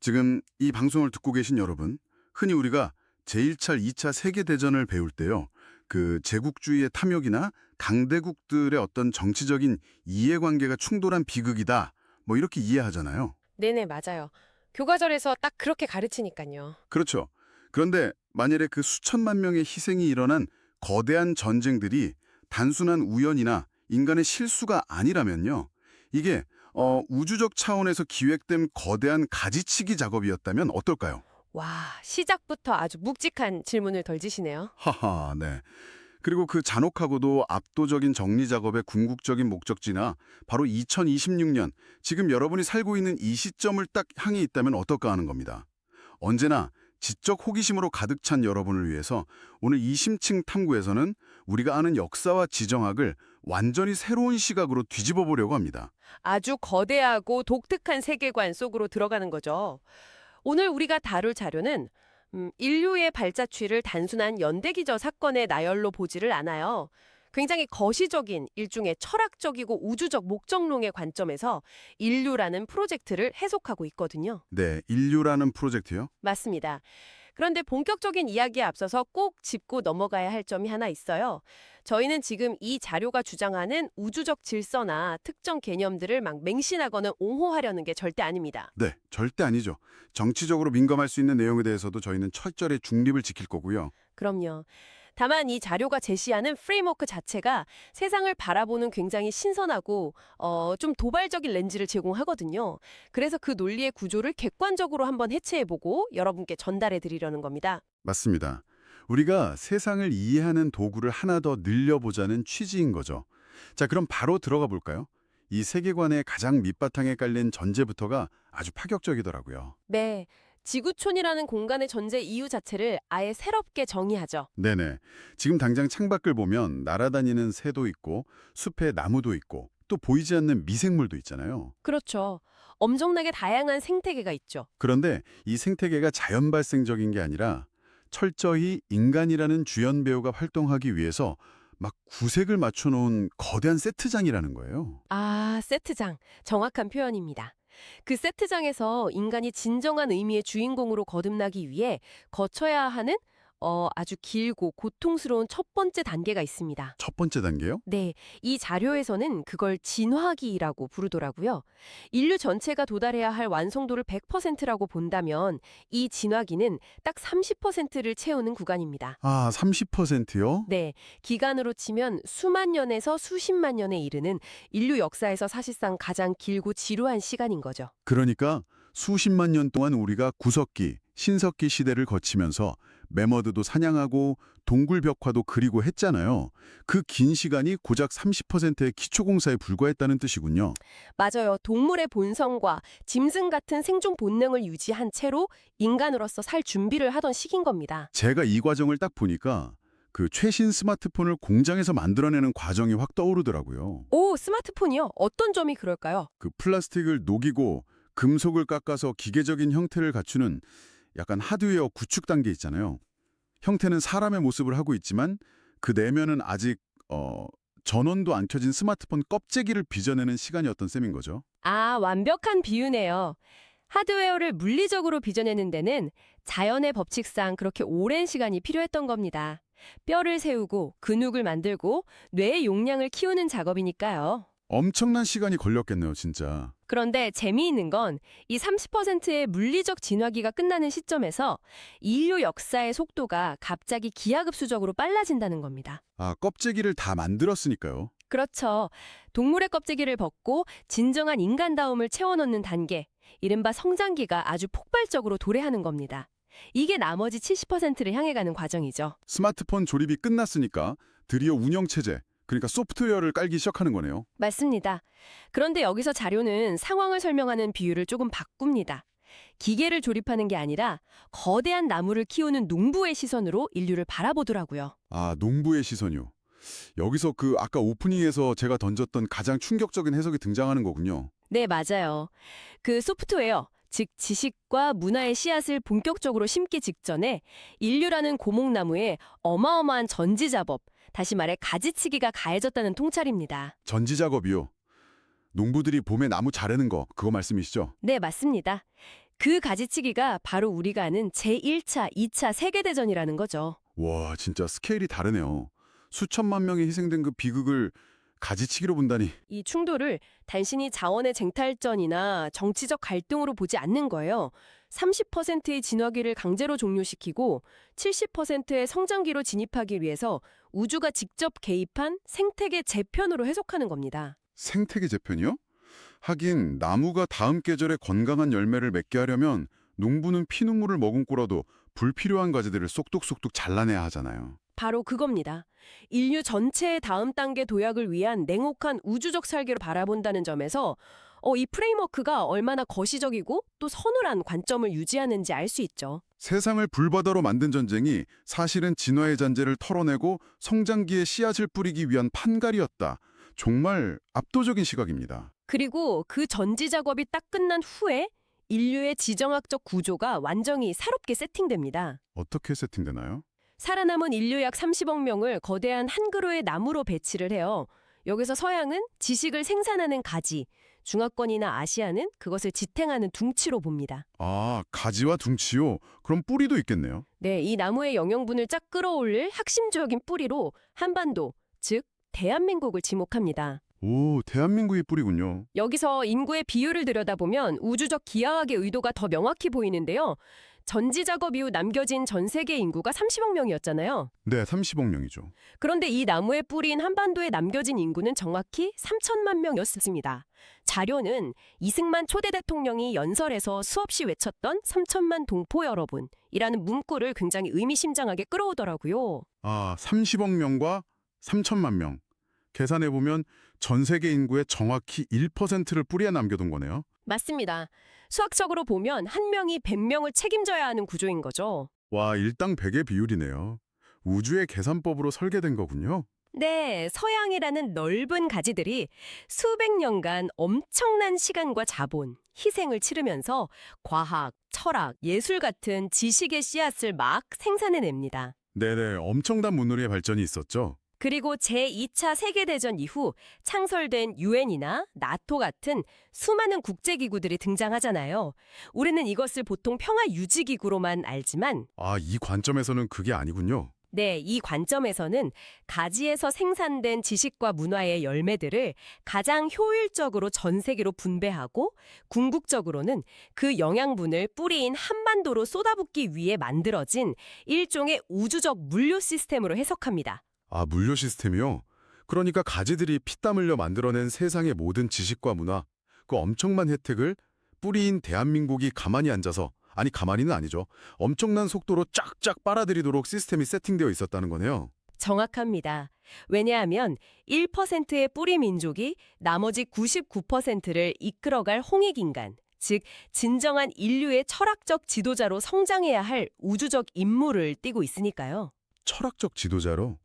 지금 이 방송을 듣고 계신 여러분, 흔히 우리가 제1차, 2차 세계대전을 배울 때요. 그 제국주의의 탐욕이나 강대국들의 어떤 정치적인 이해관계가 충돌한 비극이다. 뭐 이렇게 이해하잖아요. 네네, 맞아요. 교과절에서 딱 그렇게 가르치니까요. 그렇죠. 그런데 만일에 그 수천만 명의 희생이 일어난 거대한 전쟁들이 단순한 우연이나 인간의 실수가 아니라면요. 이게 우주적 차원에서 기획된 거대한 가지치기 작업이었다면 어떨까요? 와, 시작부터 아주 묵직한 질문을 던지시네요. 하하, 네. 그리고 그 잔혹하고도 압도적인 정리 작업의 궁극적인 목적지나 바로 2026년, 지금 여러분이 살고 있는 이 시점을 딱 향해 있다면 어떨까 하는 겁니다. 언제나 지적 호기심으로 가득 찬 여러분을 위해서 오늘 이심층 탐구에서는 우리가 아는 역사와 지정학을 완전히 새로운 시각으로 뒤집어 보려고 합니다. 아주 거대하고 독특한 세계관 속으로 들어가는 거죠. 오늘 우리가 다룰 자료는 인류의 발자취를 단순한 연대기저 사건의 나열로 보지를 않아요. 굉장히 거시적인 일종의 철학적이고 우주적 목적론의 관점에서 인류라는 프로젝트를 해석하고 있거든요. 네, 인류라는 프로젝트요? 맞습니다. 그런데 본격적인 이야기에 앞서서 꼭 짚고 넘어가야 할 점이 하나 있어요. 저희는 지금 이 자료가 주장하는 우주적 질서나 특정 개념들을 막 맹신하거나 옹호하려는 게 절대 아닙니다. 네, 절대 아니죠. 정치적으로 민감할 수 있는 내용에 대해서도 저희는 철저히 중립을 지킬 거고요. 그럼요. 다만 이 자료가 제시하는 프레임워크 자체가 세상을 바라보는 굉장히 신선하고 좀 도발적인 렌즈를 제공하거든요. 그래서 그 논리의 구조를 객관적으로 한번 해체해보고 여러분께 전달해 드리려는 겁니다. 맞습니다. 우리가 세상을 이해하는 도구를 하나 더 늘려보자는 취지인 거죠. 자, 그럼 바로 들어가 볼까요? 이 세계관의 가장 밑바탕에 깔린 전제부터가 아주 파격적이더라고요. 네. 지구촌이라는 공간의 존재 이유 자체를 아예 새롭게 정의하죠. 네네. 지금 당장 창밖을 보면 날아다니는 새도 있고 숲에 나무도 있고 또 보이지 않는 미생물도 있잖아요. 그렇죠. 엄청나게 다양한 생태계가 있죠. 그런데 이 생태계가 자연 발생적인 게 아니라 철저히 인간이라는 주연 배우가 활동하기 위해서 막 구색을 맞춰놓은 거대한 세트장이라는 거예요. 아, 세트장. 정확한 표현입니다. 그 세트장에서 인간이 진정한 의미의 주인공으로 거듭나기 위해 거쳐야 하는 아주 길고 고통스러운 첫 번째 단계가 있습니다. 첫 번째 단계요? 네, 이 자료에서는 그걸 진화기라고 부르더라고요. 인류 전체가 도달해야 할 완성도를 100%라고 본다면 이 진화기는 딱 30%를 채우는 구간입니다. 아, 30%요? 네, 기간으로 치면 수만 년에서 수십만 년에 이르는 인류 역사에서 사실상 가장 길고 지루한 시간인 거죠. 그러니까 수십만 년 동안 우리가 구석기, 신석기 시대를 거치면서 매머드도 사냥하고 동굴벽화도 그리고 했잖아요. 그 긴 시간이 고작 30%의 기초공사에 불과했다는 뜻이군요. 맞아요. 동물의 본성과 짐승 같은 생존 본능을 유지한 채로 인간으로서 살 준비를 하던 시기인 겁니다. 제가 이 과정을 딱 보니까 그 최신 스마트폰을 공장에서 만들어내는 과정이 확 떠오르더라고요. 오, 스마트폰이요? 어떤 점이 그럴까요? 그 플라스틱을 녹이고 금속을 깎아서 기계적인 형태를 갖추는 약간 하드웨어 구축 단계 있잖아요. 형태는 사람의 모습을 하고 있지만 그 내면은 아직 전원도 안 켜진 스마트폰 껍데기를 빚어내는 시간이었던 셈인 거죠. 아, 완벽한 비유네요. 하드웨어를 물리적으로 빚어내는 데는 자연의 법칙상 그렇게 오랜 시간이 필요했던 겁니다. 뼈를 세우고 근육을 만들고 뇌의 용량을 키우는 작업이니까요. 엄청난 시간이 걸렸겠네요, 진짜. 그런데 재미있는 건 이 30%의 물리적 진화기가 끝나는 시점에서 인류 역사의 속도가 갑자기 기하급수적으로 빨라진다는 겁니다. 아, 껍데기를 다 만들었으니까요. 그렇죠. 동물의 껍데기를 벗고 진정한 인간다움을 채워넣는 단계, 이른바 성장기가 아주 폭발적으로 도래하는 겁니다. 이게 나머지 70%를 향해 가는 과정이죠. 스마트폰 조립이 끝났으니까 드디어 운영체제, 그러니까 소프트웨어를 깔기 시작하는 거네요. 맞습니다. 그런데 여기서 자료는 상황을 설명하는 비유를 조금 바꿉니다. 기계를 조립하는 게 아니라 거대한 나무를 키우는 농부의 시선으로 인류를 바라보더라고요. 아, 농부의 시선이요. 여기서 그 아까 오프닝에서 제가 던졌던 가장 충격적인 해석이 등장하는 거군요. 네, 맞아요. 그 소프트웨어, 즉 지식과 문화의 씨앗을 본격적으로 심기 직전에 인류라는 고목나무에 어마어마한 전지작업, 다시 말해 가지치기가 가해졌다는 통찰입니다. 전지 작업이요. 농부들이 봄에 나무 자르는 거, 그거 말씀이시죠? 네, 맞습니다. 그 가지치기가 바로 우리가 아는 제1차, 2차 세계대전이라는 거죠. 와, 진짜 스케일이 다르네요. 수천만 명이 희생된 그 비극을 가지치기로 본다니. 이 충돌을 단순히 자원의 쟁탈전이나 정치적 갈등으로 보지 않는 거예요. 30%의 진화기를 강제로 종료시키고 70%의 성장기로 진입하기 위해서 우주가 직접 개입한 생태계 재편으로 해석하는 겁니다. 생태계 재편이요? 하긴 나무가 다음 계절에 건강한 열매를 맺게 하려면 농부는 피눈물을 머금고라도 불필요한 과제들을 쏙독쏙독 잘라내야 하잖아요. 바로 그겁니다. 인류 전체의 다음 단계 도약을 위한 냉혹한 우주적 설계로 바라본다는 점에서 이 프레임워크가 얼마나 거시적이고 또 서늘한 관점을 유지하는지 알 수 있죠. 세상을 불바다로 만든 전쟁이 사실은 진화의 잔재를 털어내고 성장기에 씨앗을 뿌리기 위한 판갈이었다. 정말 압도적인 시각입니다. 그리고 그 전지 작업이 딱 끝난 후에 인류의 지정학적 구조가 완전히 새롭게 세팅됩니다. 어떻게 세팅되나요? 살아남은 인류 약 30억 명을 거대한 한 그루의 나무로 배치를 해요. 여기서 서양은 지식을 생산하는 가지, 중화권이나 아시아는 그것을 지탱하는 둥치로 봅니다. 아, 가지와 둥치요? 그럼 뿌리도 있겠네요. 네, 이 나무의 영양분을 쫙 끌어올릴 핵심적인 뿌리로 한반도, 즉 대한민국을 지목합니다. 오, 대한민국의 뿌리군요. 여기서 인구의 비율을 들여다보면 우주적 기하학의 의도가 더 명확히 보이는데요. 전지 작업 이후 남겨진 전 세계 인구가 30억 명이었잖아요. 네, 30억 명이죠. 그런데 이 나무에 뿌린 한반도에 남겨진 인구는 정확히 3천만 명이었습니다. 자료는 이승만 초대 대통령이 연설에서 수없이 외쳤던 3천만 동포 여러분이라는 문구를 굉장히 의미심장하게 끌어오더라고요. 아, 30억 명과 3천만 명. 계산해보면 전 세계 인구의 정확히 1%를 뿌리에 남겨둔 거네요. 맞습니다. 수학적으로 보면 한 명이 100명을 책임져야 하는 구조인 거죠. 와, 일당 100의 비율이네요. 우주의 계산법으로 설계된 거군요. 네, 서양이라는 넓은 가지들이 수백 년간 엄청난 시간과 자본, 희생을 치르면서 과학, 철학, 예술 같은 지식의 씨앗을 막 생산해냅니다. 네네, 엄청난 문호리의 발전이 있었죠. 그리고 제2차 세계대전 이후 창설된 유엔이나 나토 같은 수많은 국제기구들이 등장하잖아요. 우리는 이것을 보통 평화유지기구로만 알지만 아, 이 관점에서는 그게 아니군요. 네, 이 관점에서는 가지에서 생산된 지식과 문화의 열매들을 가장 효율적으로 전 세계로 분배하고 궁극적으로는 그 영양분을 뿌리인 한반도로 쏟아붓기 위해 만들어진 일종의 우주적 물류 시스템으로 해석합니다. 아, 물류 시스템이요? 그러니까 가지들이 피땀 흘려 만들어낸 세상의 모든 지식과 문화, 그 엄청난 혜택을 뿌리인 대한민국이 가만히 앉아서, 아니 가만히는 아니죠. 엄청난 속도로 쫙쫙 빨아들이도록 시스템이 세팅되어 있었다는 거네요. 정확합니다. 왜냐하면 1%의 뿌리 민족이 나머지 99%를 이끌어갈 홍익인간, 즉 진정한 인류의 철학적 지도자로 성장해야 할 우주적 임무를 띠고 있으니까요. 철학적 지도자로?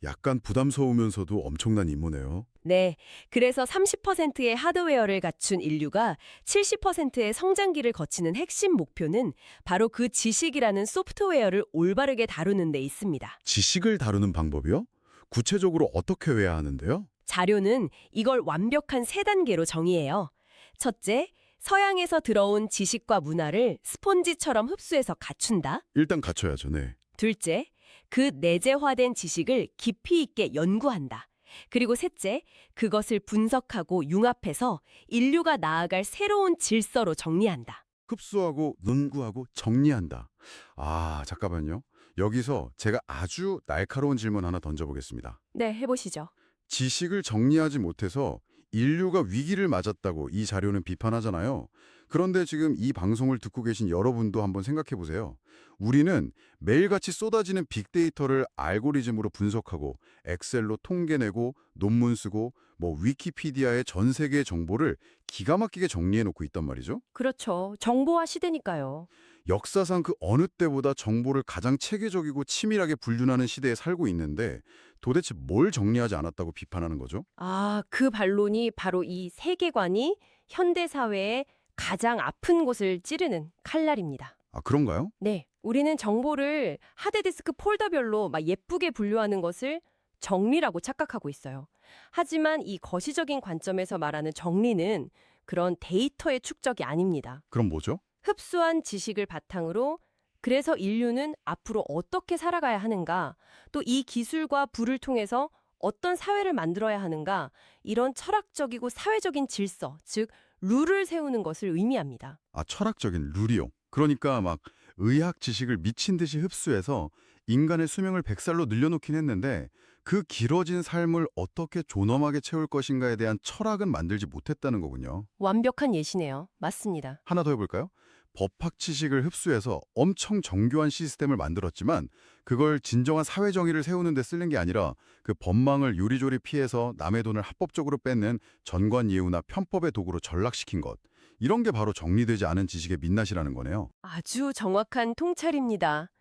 약간 부담스러우면서도 엄청난 임무네요. 네, 그래서 30%의 하드웨어를 갖춘 인류가 70%의 성장기를 거치는 핵심 목표는 바로 그 지식이라는 소프트웨어를 올바르게 다루는 데 있습니다. 지식을 다루는 방법이요? 구체적으로 어떻게 해야 하는데요? 자료는 이걸 완벽한 세 단계로 정의해요. 첫째, 서양에서 들어온 지식과 문화를 스폰지처럼 흡수해서 갖춘다. 일단 갖춰야죠, 네. 둘째, 그 내재화된 지식을 깊이 있게 연구한다. 그리고 셋째, 그것을 분석하고 융합해서 인류가 나아갈 새로운 질서로 정리한다. 흡수하고 연구하고 정리한다. 아, 잠깐만요. 여기서 제가 아주 날카로운 질문 하나 던져보겠습니다. 네, 해보시죠. 지식을 정리하지 못해서 인류가 위기를 맞았다고 이 자료는 비판하잖아요. 그런데 지금 이 방송을 듣고 계신 여러분도 한번 생각해 보세요. 우리는 매일같이 쏟아지는 빅데이터를 알고리즘으로 분석하고 엑셀로 통계내고 논문 쓰고 위키피디아의 전 세계의 정보를 기가 막히게 정리해 놓고 있단 말이죠. 그렇죠. 정보화 시대니까요. 역사상 그 어느 때보다 정보를 가장 체계적이고 치밀하게 분류하는 시대에 살고 있는데 도대체 뭘 정리하지 않았다고 비판하는 거죠? 아, 그 반론이 바로 이 세계관이 현대 사회의 가장 아픈 곳을 찌르는 칼날입니다. 아, 그런가요? 네, 우리는 정보를 하드디스크 폴더별로 막 예쁘게 분류하는 것을 정리라고 착각하고 있어요. 하지만 이 거시적인 관점에서 말하는 정리는 그런 데이터의 축적이 아닙니다. 그럼 뭐죠? 흡수한 지식을 바탕으로 그래서 인류는 앞으로 어떻게 살아가야 하는가, 또 이 기술과 부를 통해서 어떤 사회를 만들어야 하는가, 이런 철학적이고 사회적인 질서, 즉 룰을 세우는 것을 의미합니다. 아, 철학적인 룰이요. 그러니까 막 의학 지식을 미친 듯이 흡수해서 인간의 수명을 100살로 늘려놓긴 했는데 그 길어진 삶을 어떻게 존엄하게 채울 것인가에 대한 철학은 만들지 못했다는 거군요. 완벽한 예시네요. 맞습니다. 하나 더 해볼까요? 법학 지식을 흡수해서 엄청 정교한 시스템을 만들었지만 그걸 진정한 사회 정의를 세우는 데 쓰는 게 아니라 그 법망을 요리조리 피해서 남의 돈을 합법적으로 뺏는 전관예우나 편법의 도구로 전락시킨 것. 이런 게 바로 정리되지 않은 지식의 민낯이라는 거네요. 아주 정확한 통찰입니다.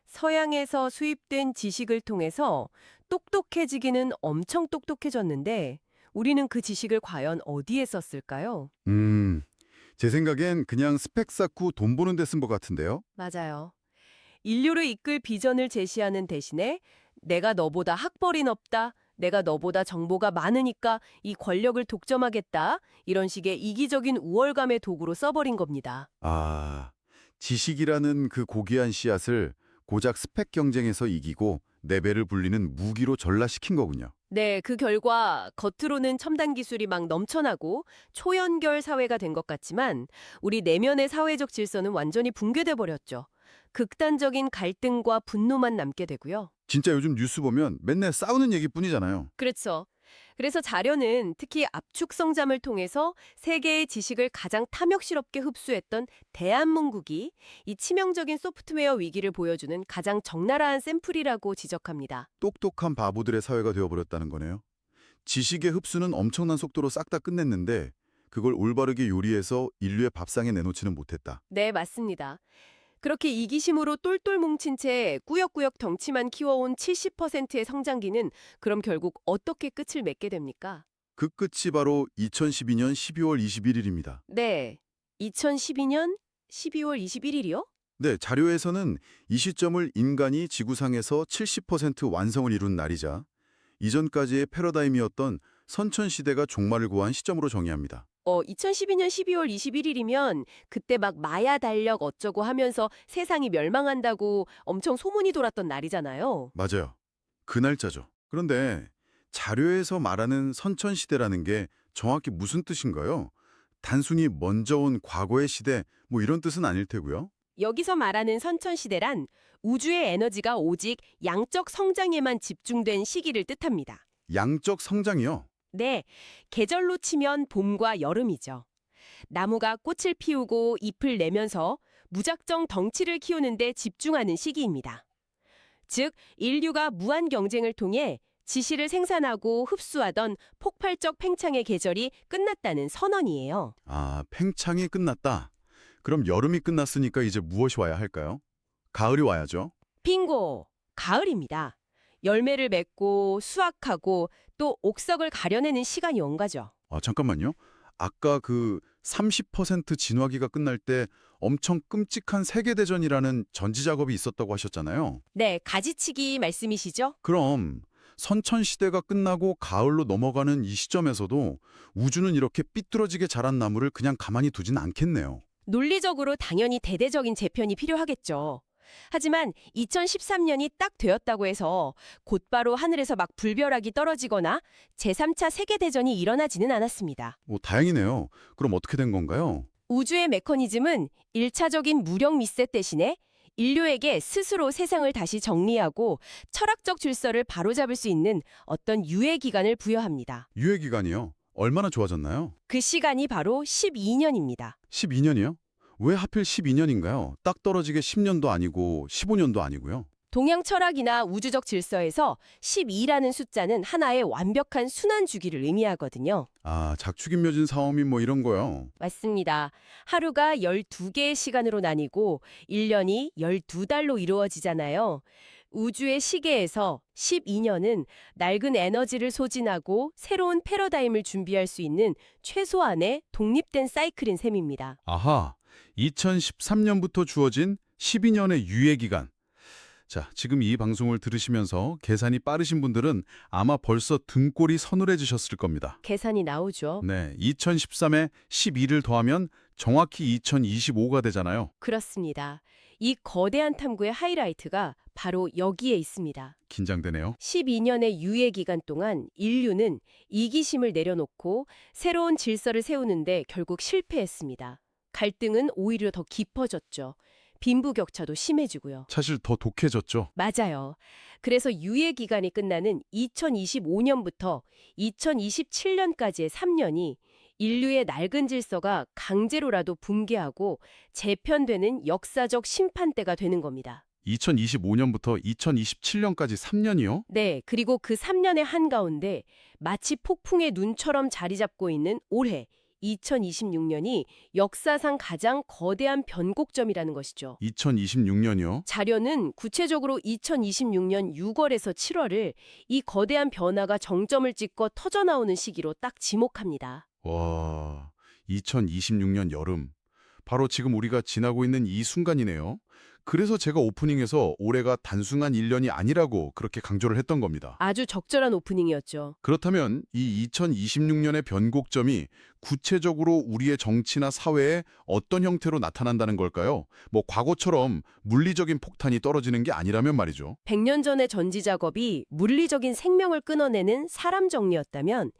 서양에서 수입된 지식을 통해서 똑똑해지기는 엄청 똑똑해졌는데 우리는 그 지식을 과연 어디에 썼을까요? 제 생각엔 그냥 스펙 쌓고 돈 버는 데 쓴 것 같은데요. 맞아요. 인류를 이끌 비전을 제시하는 대신에 내가 너보다 학벌이 높다, 내가 너보다 정보가 많으니까 이 권력을 독점하겠다, 이런 식의 이기적인 우월감의 도구로 써버린 겁니다. 아, 지식이라는 그 고귀한 씨앗을 고작 스펙 경쟁에서 이기고 내 배를 불리는 무기로 전락시킨 거군요. 네, 그 결과 겉으로는 첨단 기술이 막 넘쳐나고 초연결 사회가 된 것 같지만 우리 내면의 사회적 질서는 완전히 붕괴돼 버렸죠. 극단적인 갈등과 분노만 남게 되고요. 진짜 요즘 뉴스 보면 맨날 싸우는 얘기뿐이잖아요. 그렇죠. 그래서 자료는 특히 압축 성잠을 통해서 세계의 지식을 가장 탐욕스럽게 흡수했던 대한민국이 이 치명적인 소프트웨어 위기를 보여주는 가장 적나라한 샘플이라고 지적합니다. 똑똑한 바보들의 사회가 되어버렸다는 거네요. 지식의 흡수는 엄청난 속도로 싹 다 끝냈는데 그걸 올바르게 요리해서 인류의 밥상에 내놓지는 못했다. 네, 맞습니다. 그렇게 이기심으로 똘똘 뭉친 채 꾸역꾸역 덩치만 키워온 70%의 성장기는 그럼 결국 어떻게 끝을 맺게 됩니까? 그 끝이 바로 2012년 12월 21일입니다. 네, 2012년 12월 21일이요? 네, 자료에서는 이 시점을 인간이 지구상에서 70% 완성을 이룬 날이자 이전까지의 패러다임이었던 선천시대가 종말을 구한 시점으로 정의합니다. 2012년 12월 21일이면 그때 막 마야 달력 어쩌고 하면서 세상이 멸망한다고 엄청 소문이 돌았던 날이잖아요. 맞아요. 그 날짜죠. 그런데 자료에서 말하는 선천시대라는 게 정확히 무슨 뜻인가요? 단순히 먼저 온 과거의 시대 뭐 이런 뜻은 아닐 테고요. 여기서 말하는 선천시대란 우주의 에너지가 오직 양적 성장에만 집중된 시기를 뜻합니다. 양적 성장이요. 네, 계절로 치면 봄과 여름이죠. 나무가 꽃을 피우고 잎을 내면서 무작정 덩치를 키우는데 집중하는 시기입니다. 즉, 인류가 무한 경쟁을 통해 지시를 생산하고 흡수하던 폭발적 팽창의 계절이 끝났다는 선언이에요. 아, 팽창이 끝났다. 그럼 여름이 끝났으니까 이제 무엇이 와야 할까요? 가을이 와야죠. 빙고! 가을입니다. 열매를 맺고 수확하고 또 옥석을 가려내는 시간이 온 거죠. 아, 잠깐만요. 아까 그 30% 진화기가 끝날 때 엄청 끔찍한 세계대전이라는 전지작업이 있었다고 하셨잖아요. 네, 가지치기 말씀이시죠? 그럼 선천시대가 끝나고 가을로 넘어가는 이 시점에서도 우주는 이렇게 삐뚤어지게 자란 나무를 그냥 가만히 두진 않겠네요. 논리적으로 당연히 대대적인 재편이 필요하겠죠. 하지만 2013년이 딱 되었다고 해서 곧바로 하늘에서 막 불벼락이 떨어지거나 제3차 세계대전이 일어나지는 않았습니다. 다행이네요. 그럼 어떻게 된 건가요? 우주의 메커니즘은 1차적인 무력 리셋 대신에 인류에게 스스로 세상을 다시 정리하고 철학적 질서를 바로잡을 수 있는 어떤 유예 기간을 부여합니다. 유예기간이요? 얼마나 좋아졌나요? 그 시간이 바로 12년입니다. 12년이요? 왜 하필 12년인가요? 딱 떨어지게 10년도 아니고 15년도 아니고요. 동양 철학이나 우주적 질서에서 12라는 숫자는 하나의 완벽한 순환 주기를 의미하거든요. 아, 작축인묘진 사오미 뭐 이런 거요. 맞습니다. 하루가 12개의 시간으로 나뉘고 1년이 12달로 이루어지잖아요. 우주의 시계에서 12년은 낡은 에너지를 소진하고 새로운 패러다임을 준비할 수 있는 최소한의 독립된 사이클인 셈입니다. 아하, 2013년부터 주어진 12년의 유예기간. 자, 지금 이 방송을 들으시면서 계산이 빠르신 분들은 아마 벌써 등골이 서늘해지셨을 겁니다. 계산이 나오죠. 네, 2013에 12를 더하면 정확히 2025가 되잖아요. 그렇습니다. 이 거대한 탐구의 하이라이트가 바로 여기에 있습니다. 긴장되네요. 12년의 유예 기간 동안 인류는 이기심을 내려놓고 새로운 질서를 세우는데 결국 실패했습니다. 갈등은 오히려 더 깊어졌죠. 빈부격차도 심해지고요. 사실 더 독해졌죠. 맞아요. 그래서 유예 기간이 끝나는 2025년부터 2027년까지의 3년이 인류의 낡은 질서가 강제로라도 붕괴하고 재편되는 역사적 심판대가 되는 겁니다. 2025년부터 2027년까지 3년이요? 네, 그리고 그 3년의 한가운데 마치 폭풍의 눈처럼 자리 잡고 있는 올해 2026년이 역사상 가장 거대한 변곡점이라는 것이죠. 2026년이요? 자료는 구체적으로 2026년 6월에서 7월을 이 거대한 변화가 정점을 찍고 터져나오는 시기로 딱 지목합니다. 와, 2026년 여름. 바로 지금 우리가 지나고 있는 이 순간이네요. 그래서 제가 오프닝에서 올해가 단순한 1년이 아니라고 그렇게 강조를 했던 겁니다. 아주 적절한 오프닝이었죠. 그렇다면 이 2026년의 변곡점이 구체적으로 우리의 정치나 사회에 어떤 형태로 나타난다는 걸까요? 뭐 과거처럼 물리적인 폭탄이 떨어지는 게 아니라면 말이죠. 100년 전의 전지 작업이 물리적인 생명을 끊어내는 사람 정리였다면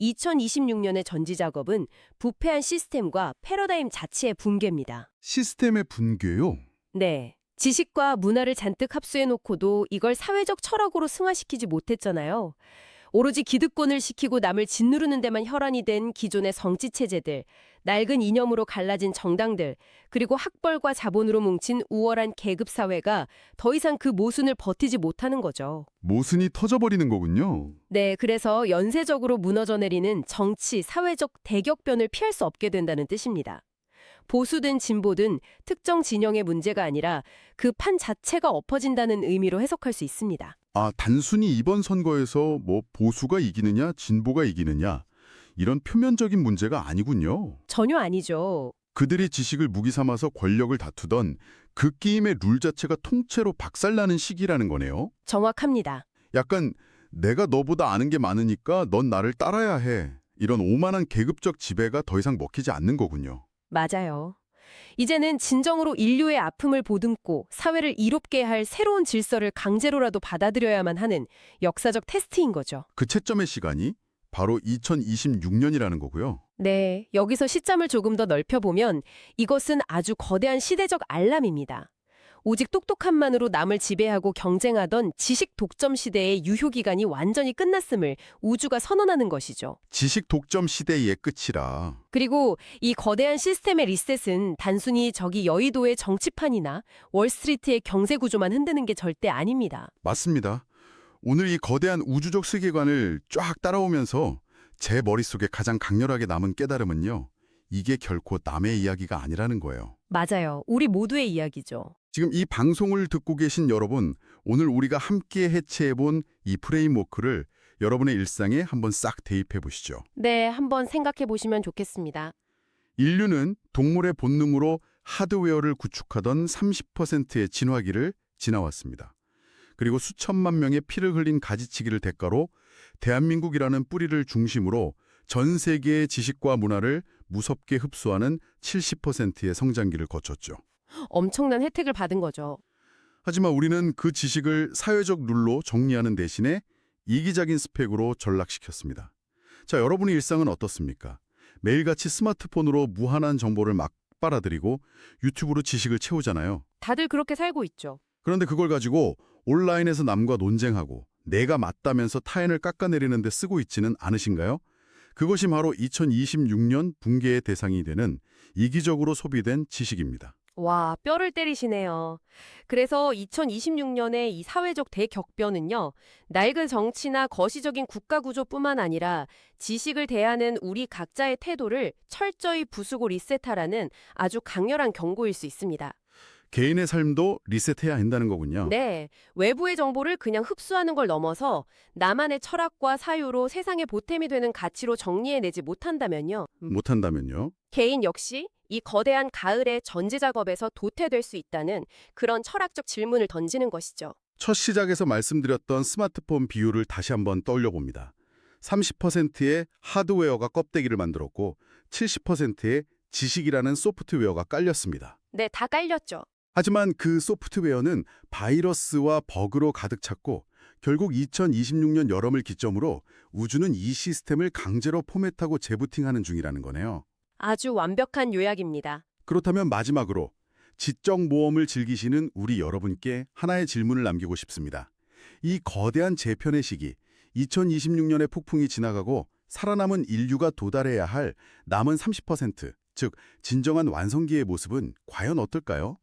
2026년의 전지 작업은 부패한 시스템과 패러다임 자체의 붕괴입니다. 시스템의 붕괴요? 네. 지식과 문화를 잔뜩 합수해놓고도 이걸 사회적 철학으로 승화시키지 못했잖아요. 오로지 기득권을 시키고 남을 짓누르는 데만 혈안이 된 기존의 정치체제들, 낡은 이념으로 갈라진 정당들, 그리고 학벌과 자본으로 뭉친 우월한 계급사회가 더 이상 그 모순을 버티지 못하는 거죠. 모순이 터져버리는 거군요. 네, 그래서 연쇄적으로 무너져 내리는 정치, 사회적 대격변을 피할 수 없게 된다는 뜻입니다. 보수든 진보든 특정 진영의 문제가 아니라 그 판 자체가 엎어진다는 의미로 해석할 수 있습니다. 아, 단순히 이번 선거에서 뭐 보수가 이기느냐, 진보가 이기느냐 이런 표면적인 문제가 아니군요. 전혀 아니죠. 그들이 지식을 무기 삼아서 권력을 다투던 그 게임의 룰 자체가 통째로 박살나는 시기라는 거네요. 정확합니다. 약간 내가 너보다 아는 게 많으니까 넌 나를 따라야 해. 이런 오만한 계급적 지배가 더 이상 먹히지 않는 거군요. 맞아요. 이제는 진정으로 인류의 아픔을 보듬고 사회를 이롭게 할 새로운 질서를 강제로라도 받아들여야만 하는 역사적 테스트인 거죠. 그 채점의 시간이 바로 2026년이라는 거고요. 네, 여기서 시점을 조금 더 넓혀보면 이것은 아주 거대한 시대적 알람입니다. 오직 똑똑함만으로 남을 지배하고 경쟁하던 지식 독점 시대의 유효기간이 완전히 끝났음을 우주가 선언하는 것이죠. 지식 독점 시대의 끝이라. 그리고 이 거대한 시스템의 리셋은 단순히 저기 여의도의 정치판이나 월스트리트의 경제 구조만 흔드는 게 절대 아닙니다. 맞습니다. 오늘 이 거대한 우주적 세계관을 쫙 따라오면서 제 머릿속에 가장 강렬하게 남은 깨달음은요. 이게 결코 남의 이야기가 아니라는 거예요. 맞아요. 우리 모두의 이야기죠. 지금 이 방송을 듣고 계신 여러분, 오늘 우리가 함께 해체해본 이 프레임워크를 여러분의 일상에 한번 싹 대입해 보시죠. 네, 한번 생각해 보시면 좋겠습니다. 인류는 동물의 본능으로 하드웨어를 구축하던 30%의 진화기를 지나왔습니다. 그리고 수천만 명의 피를 흘린 가지치기를 대가로 대한민국이라는 뿌리를 중심으로 전 세계의 지식과 문화를 무섭게 흡수하는 70%의 성장기를 거쳤죠. 엄청난 혜택을 받은 거죠. 하지만 우리는 그 지식을 사회적 룰로 정리하는 대신에 이기적인 스펙으로 전락시켰습니다. 자, 여러분의 일상은 어떻습니까? 매일같이 스마트폰으로 무한한 정보를 막 빨아들이고 유튜브로 지식을 채우잖아요. 다들 그렇게 살고 있죠. 그런데 그걸 가지고 온라인에서 남과 논쟁하고 내가 맞다면서 타인을 깎아내리는 데 쓰고 있지는 않으신가요? 그것이 바로 2026년 붕괴의 대상이 되는 이기적으로 소비된 지식입니다. 와, 뼈를 때리시네요. 그래서 2026년의 이 사회적 대격변은요, 낡은 정치나 거시적인 국가 구조뿐만 아니라 지식을 대하는 우리 각자의 태도를 철저히 부수고 리셋하라는 아주 강렬한 경고일 수 있습니다. 개인의 삶도 리셋해야 한다는 거군요. 네, 외부의 정보를 그냥 흡수하는 걸 넘어서 나만의 철학과 사유로 세상에 보탬이 되는 가치로 정리해내지 못한다면요. 못한다면요? 개인 역시 이 거대한 가을의 전지 작업에서 도태될 수 있다는 그런 철학적 질문을 던지는 것이죠. 첫 시작에서 말씀드렸던 스마트폰 비율을 다시 한번 떠올려 봅니다. 30%의 하드웨어가 껍데기를 만들었고 70%의 지식이라는 소프트웨어가 깔렸습니다. 네, 다 깔렸죠. 하지만 그 소프트웨어는 바이러스와 버그로 가득 찼고 결국 2026년 여름을 기점으로 우주는 이 시스템을 강제로 포맷하고 재부팅하는 중이라는 거네요. 아주 완벽한 요약입니다. 그렇다면 마지막으로 지적 모험을 즐기시는 우리 여러분께 하나의 질문을 남기고 싶습니다. 이 거대한 재편의 시기, 2026년의 폭풍이 지나가고 살아남은 인류가 도달해야 할 남은 30%, 즉 진정한 완성기의 모습은 과연 어떨까요?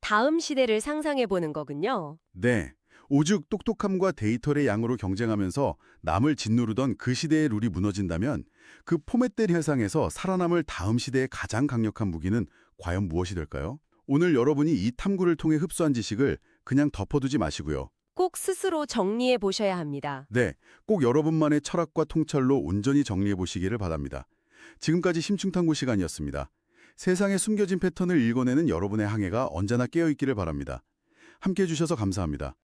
다음 시대를 상상해 보는 거군요. 네, 오죽 똑똑함과 데이터의 양으로 경쟁하면서 남을 짓누르던 그 시대의 룰이 무너진다면 그 포맷된 혈상에서 살아남을 다음 시대의 가장 강력한 무기는 과연 무엇이 될까요? 오늘 여러분이 이 탐구를 통해 흡수한 지식을 그냥 덮어두지 마시고요. 꼭 스스로 정리해 보셔야 합니다. 네, 꼭 여러분만의 철학과 통찰로 온전히 정리해 보시기를 바랍니다. 지금까지 심층탐구 시간이었습니다. 세상에 숨겨진 패턴을 읽어내는 여러분의 항해가 언제나 깨어있기를 바랍니다. 함께해 주셔서 감사합니다.